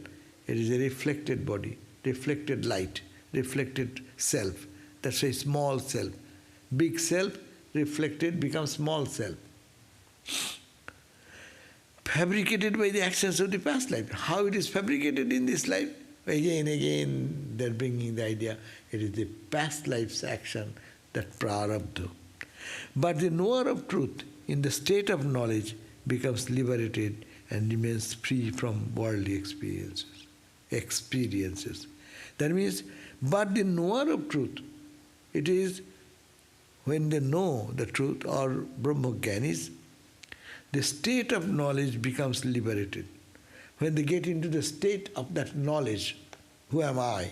A: It is a reflected body, reflected light, reflected self. That's why small self. Big self reflected becomes small self. Fabricated by the actions of the past life. How it is fabricated in this life? Again, they're bringing the idea, it is the past life's action, that prārabdha. But the knower of truth, in the state of knowledge, becomes liberated and remains free from worldly experiences. That means, but the knower of truth, it is when they know the truth, or Brahmogyanis, the state of knowledge becomes liberated. When they get into the state of that knowledge, who am I?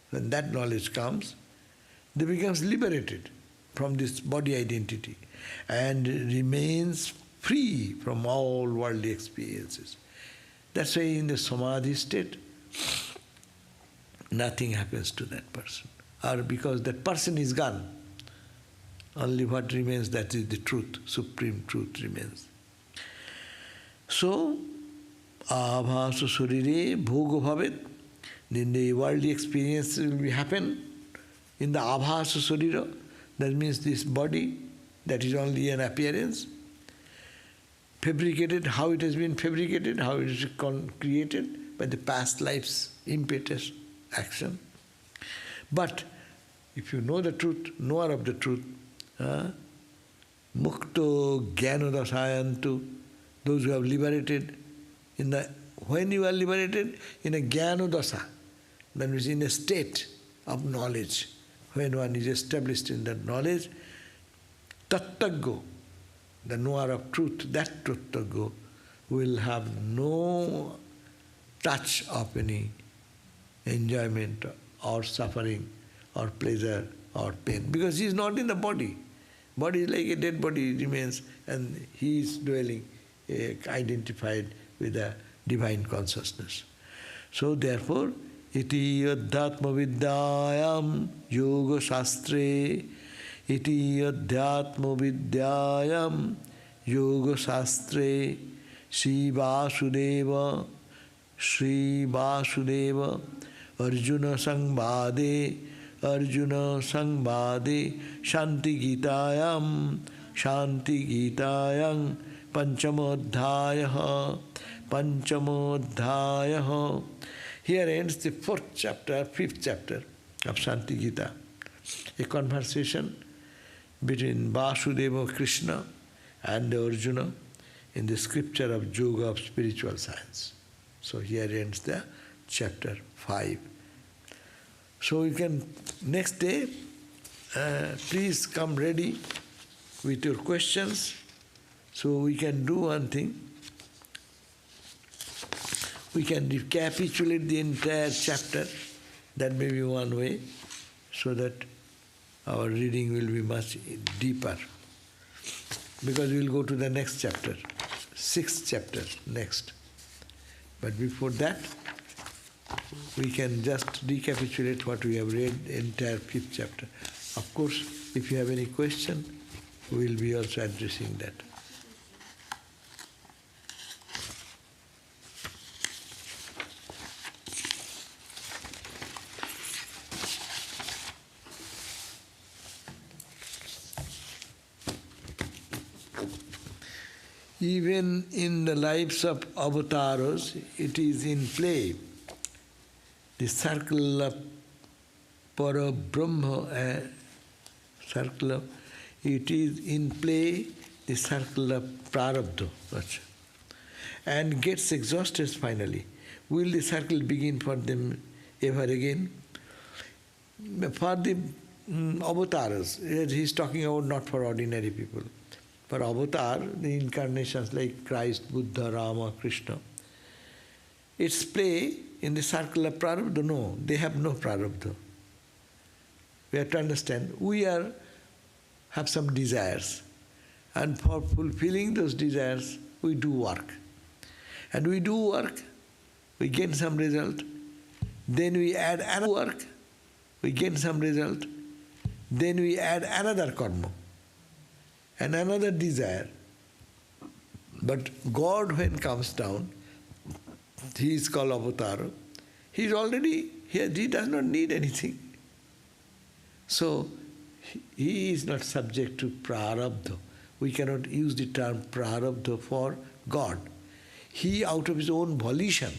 A: When that knowledge comes, they becomes liberated from this body identity and remains free from all worldly experiences. That's why in the samadhi state, nothing happens to that person. Or because that person is gone, only what remains, that is the truth, supreme truth remains. So, ābhāsa-śarīre bhoga bhaved, then the worldly experience will happen in the ābhāsa-śarīre. That means this body, that is only an appearance, fabricated, how it has been fabricated, how it is created by the past life's impetus, action. But if you know the truth, knower of the truth, mukto jñāna-daśā-yāntu, those who have liberated, when you are liberated, in a jñāna-daśā, that means in a state of knowledge, when one is established in that knowledge, tattaggo, the knower of truth, that tattaggo will have no touch of any enjoyment or suffering or pleasure or pain, because he is not in the body. Body is like a dead body, remains, and he is dwelling, identified with the divine consciousness. So therefore, iti adhyatma-vidyāyaṃ yoga-śastre, iti adhyatma-vidyāyaṃ yoga-śastre, Sri Vasudeva, Arjuna Sangbade, Shanti Gitayam, Panchamodhyāyah. Here ends the 4th chapter, 5th chapter of Shanti Gita. A conversation between Vasudeva Krishna and Arjuna in the scripture of yoga of spiritual science. So here ends the chapter 5. So you can, next day, please come ready with your questions. So we can do one thing. We can recapitulate the entire chapter. That may be one way, so that our reading will be much deeper. Because we will go to the next chapter, 6th chapter next. But before that, we can just recapitulate what we have read, entire 5th chapter. Of course, if you have any question, we will be also addressing that. Even in the lives of avatars, it is in play. The circle of Parabrahma, it is in play, the circle of prārabdha, and gets exhausted finally. Will the circle begin for them ever again? For the avatars, he is talking about not for ordinary people. For avatar, the incarnations like Christ, Buddha, Rama, Krishna, its play in the circle of prārabdha, no, they have no prārabdha. We have to understand, we have some desires, and for fulfilling those desires, we do work. And we do work, we gain some result, then we add another work, we gain some result, then we add another karma and another desire. But God, when comes down, he is called avatar. He is already here, he does not need anything. So, he is not subject to prārabdha. We cannot use the term prārabdha for God. He, out of his own volition,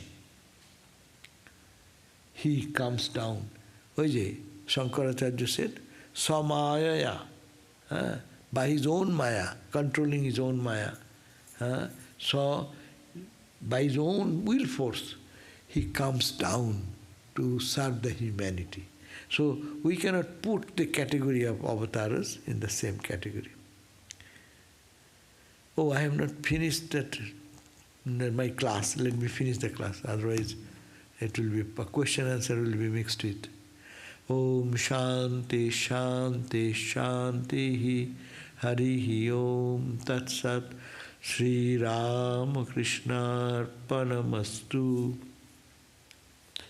A: he comes down. Shankaracharya said, samayaya, by his own maya, controlling his own maya. So, by his own will force, he comes down to serve the humanity. So, we cannot put the category of avatars in the same category. Oh, I have not finished that, my class. Let me finish the class. Otherwise, it will be, a question answer will be mixed with. Om Shanti Shanti Shanti Harihi Om Tat Sat Sri Rama Krishna Arpanamastu.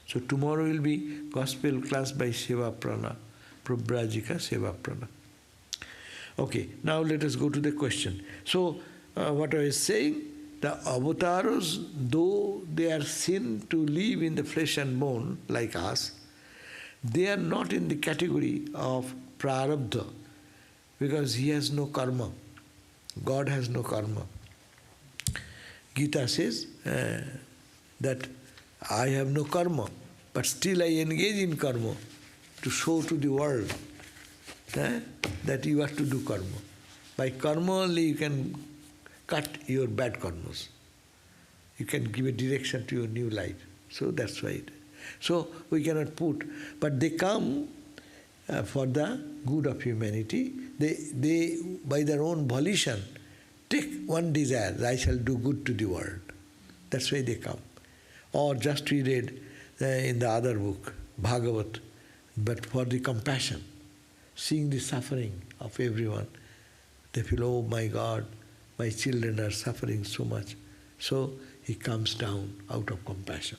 A: So tomorrow will be gospel class by Seva Prana, Pravrajika Seva Prana. Okay, now let us go to the question. So, what I was saying, the avatars, though they are seen to live in the flesh and bone like us, they are not in the category of prārabdha, because he has no karma. God has no karma. Gita says that I have no karma, but still I engage in karma to show to the world that you have to do karma. By karma only you can cut your bad karmas. You can give a direction to your new life. So that's why. So we cannot put, but they come for the good of humanity. They by their own volition take one desire, I shall do good to the world. That's why they come. Or just we read in the other book, Bhagavat, but for the compassion, seeing the suffering of everyone, they feel, oh my God, my children are suffering so much. So he comes down out of compassion.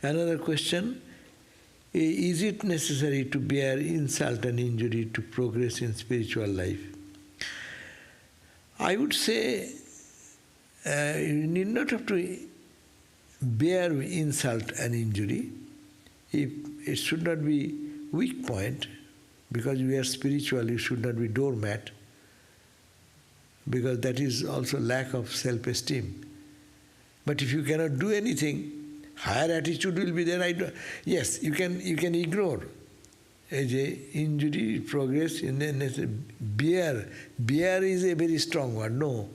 A: Another question, is it necessary to bear insult and injury to progress in spiritual life? I would say you need not have to bear insult and injury. It should not be weak point, because you are spiritual, you should not be doormat, because that is also lack of self-esteem. But if you cannot do anything, higher attitude will be there. Yes, you can ignore as a injury, progress, and then bear. Bear is a very strong word. No,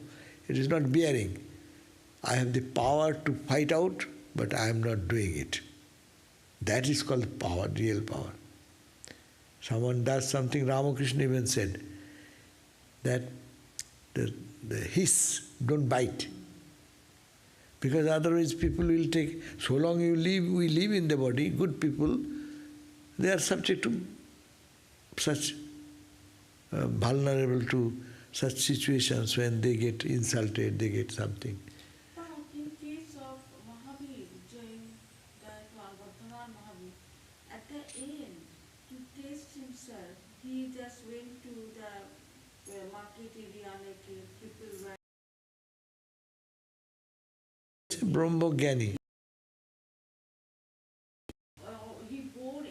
A: it is not bearing. I have the power to fight out, but I am not doing it. That is called power, real power. Someone does something, Ramakrishna even said that the hiss, don't bite. Because otherwise people will take, so long we live in the body, good people, they are subject to such, vulnerable to such situations when they get insulted, they get something.
B: went to the market area like a people were.
A: Brahmogani.
B: He bore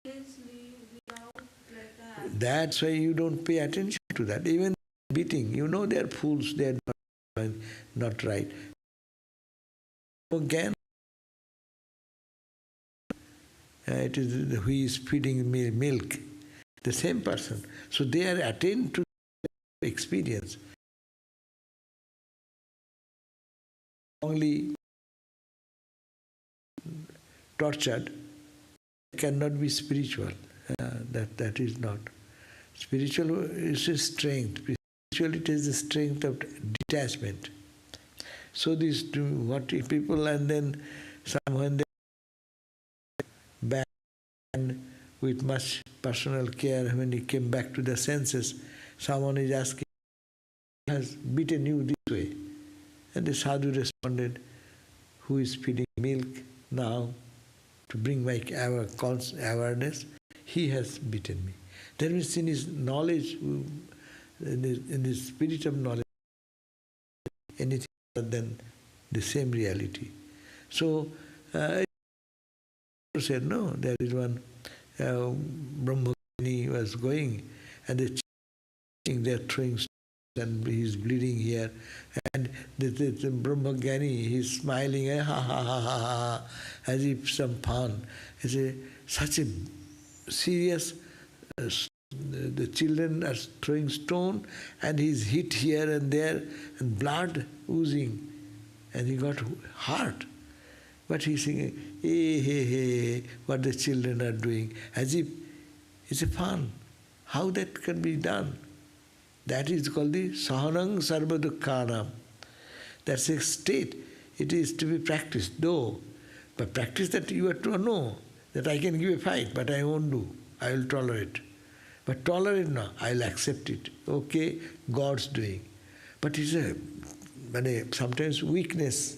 B: aimlessly without like a.
A: That's why you don't pay attention to that. Even beating, you know they're fools, they're not right. Again, it is who is feeding milk, the same person. So they are attained to experience. Only tortured cannot be spiritual. That is not. Spiritual is a strength. Spiritual, it is the strength of detachment. So these two, what people, and then someone they back with much personal care, when he came back to the senses, someone is asking, has beaten you this way? And the sadhu responded, who is feeding milk now to bring my awareness? He has beaten me. That means in his knowledge, in his spirit of knowledge, anything other than the same reality. So, said, no, there is one Brahmogani was going, and they're throwing stones, and he's bleeding here. And the Brahmogani, he's smiling, ha ha ha ha ha, as if some fun. It's such a serious. The children are throwing stone, and he's hit here and there, and blood oozing, and he got hurt. But he's singing, hey, hey, hey, what the children are doing, as if it's a fun. How that can be done? That is called the sahanang sarva dukkhanam. That's a state. It is to be practiced, though. But practice that you have to know that I can give a fight, but I won't do. I will tolerate. But tolerate no, I'll accept it. Okay, God's doing. But it's sometimes weakness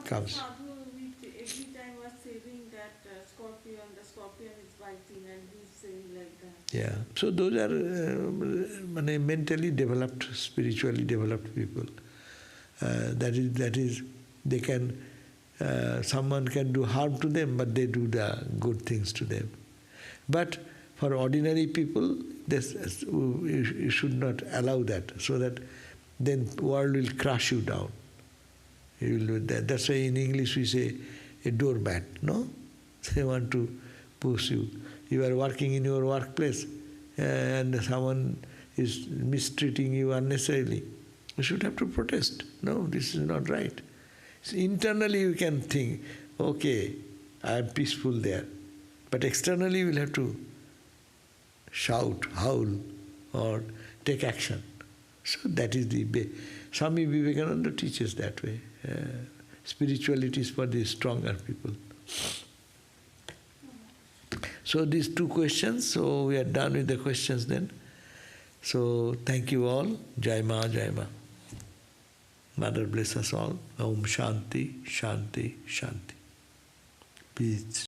A: comes.
B: Every time was saying that the scorpion is biting, and he's saying like that.
A: Yeah. So those are mentally developed, spiritually developed people. That is, they can, someone can do harm to them, but they do the good things to them. But for ordinary people, you should not allow that, so that then world will crush you down. That's why in English we say a doormat, no? They want to push you. You are working in your workplace and someone is mistreating you unnecessarily. You should have to protest. No, this is not right. So internally you can think, okay, I am peaceful there. But externally you will have to shout, howl, or take action. So that is the Swami Vivekananda teaches that way. Spirituality is for the stronger people. So these two questions, so we are done with the questions then. So thank you all. Jai Ma, Jai Ma. Mother bless us all. Om Shanti, Shanti, Shanti. Peace.